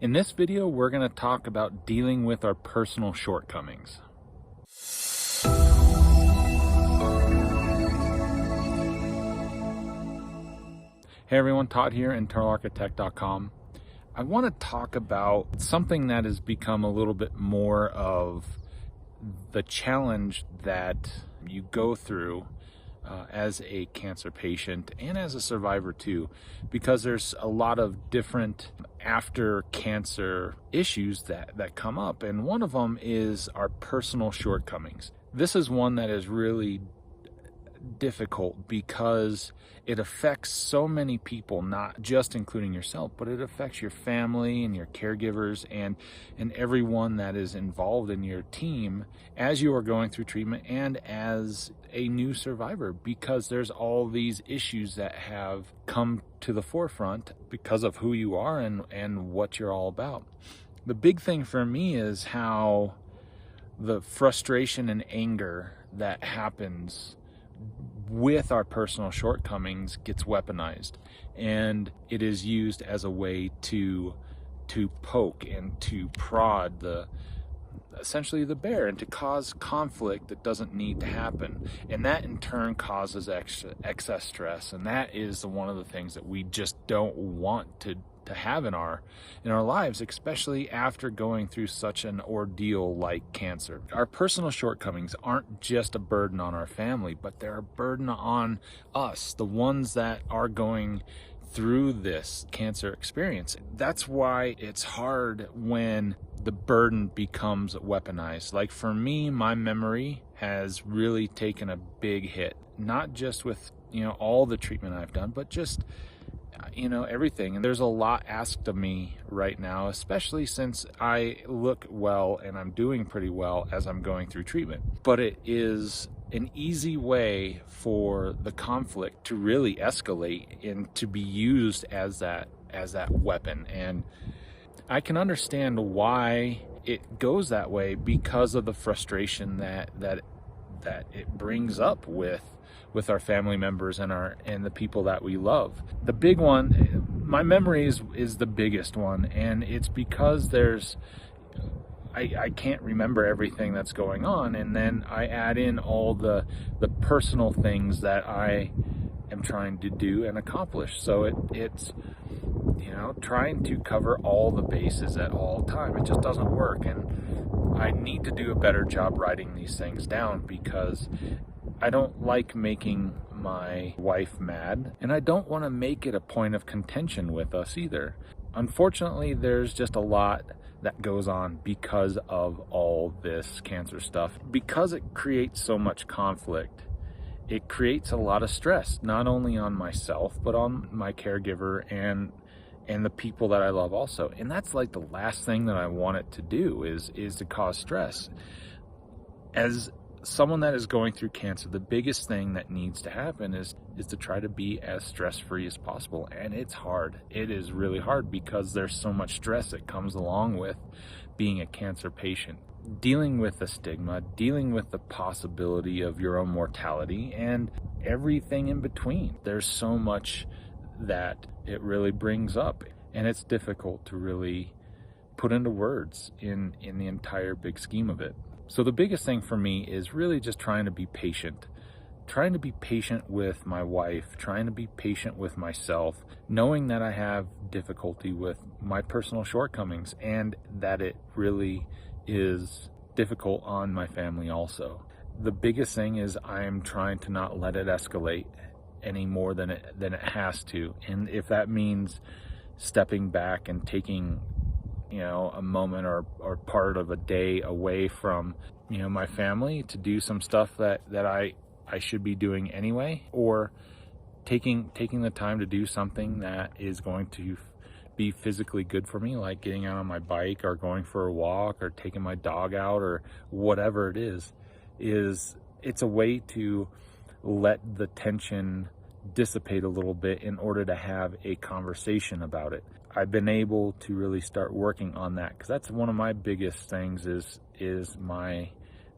In this video, we're going to talk about dealing with our personal shortcomings. Hey everyone, Todd here, InternalArchitect.com. I want to talk about something that has become a little bit more of the challenge that you go through as a cancer patient and as a survivor too, because there's a lot of different after cancer issues that come up, and one of them is our personal shortcomings. This is one that is really difficult because it affects so many people, not just including yourself, but it affects your family and your caregivers and everyone that is involved in your team as you are going through treatment and as a new survivor, because there's all these issues that have come to the forefront because of who you are and what you're all about. The big thing for me is how the frustration and anger that happens with our personal shortcomings gets weaponized, and it is used as a way to poke and to prod essentially the bear, and to cause conflict that doesn't need to happen, and that in turn causes excess stress, and that is one of the things that we just don't want to have in our lives, especially after going through such an ordeal like cancer. Our personal shortcomings aren't just a burden on our family, but they're a burden on us, the ones that are going through this cancer experience. That's why it's hard when the burden becomes weaponized. Like for me, my memory has really taken a big hit, not just with all the treatment I've done, but just everything. And there's a lot asked of me right now, especially since I look well and I'm doing pretty well as I'm going through treatment. But it is an easy way for the conflict to really escalate and to be used as that weapon. And I can understand why it goes that way, because of the frustration that it brings up with our family members and the people that we love. The big one, my memory is the biggest one, and it's because I can't remember everything that's going on, and then I add in all the personal things that I am trying to do and accomplish. So it's trying to cover all the bases at all time. It just doesn't work, and I need to do a better job writing these things down, because I don't like making my wife mad, and I don't want to make it a point of contention with us either. Unfortunately, there's just a lot that goes on because of all this cancer stuff. Because it creates so much conflict, it creates a lot of stress, not only on myself, but on my caregiver and the people that I love also. And that's like the last thing that I want it to do, is to cause stress. As someone that is going through cancer, the biggest thing that needs to happen is to try to be as stress-free as possible. And it's hard. It is really hard, because there's so much stress that comes along with being a cancer patient. Dealing with the stigma, dealing with the possibility of your own mortality, and everything in between. There's so much that it really brings up, and it's difficult to really put into words in the entire big scheme of it. So the biggest thing for me is really just trying to be patient with my wife, trying to be patient with myself, knowing that I have difficulty with my personal shortcomings, and that it really is difficult on my family also. The biggest thing is I am trying to not let it escalate any more than it has to. And if that means stepping back and taking a moment or part of a day away from my family to do some stuff that I should be doing anyway, or taking the time to do something that is going to be physically good for me, like getting out on my bike or going for a walk or taking my dog out or whatever it is it's a way to let the tension dissipate a little bit in order to have a conversation about it. I've been able to really start working on that, because that's one of my biggest things is my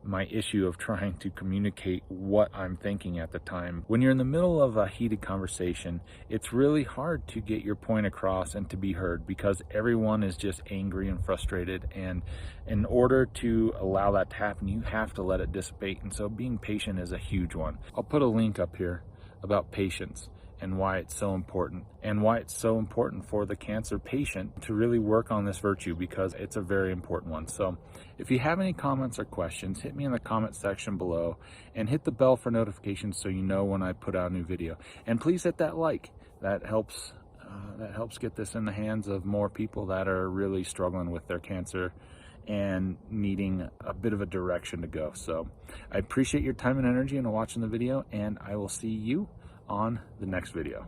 my issue of trying to communicate what I'm thinking at the time. When you're in the middle of a heated conversation, it's really hard to get your point across and to be heard because everyone is just angry and frustrated. And in order to allow that to happen, you have to let it dissipate. And so being patient is a huge one. I'll put a link up here about patience and why it's so important, and why it's so important for the cancer patient to really work on this virtue, because it's a very important one. So if you have any comments or questions, hit me in the comment section below and hit the bell for notifications so you know when I put out a new video. And please hit that like. That helps get this in the hands of more people that are really struggling with their cancer and needing a bit of a direction to go. So I appreciate your time and energy and watching the video, and I will see you on the next video.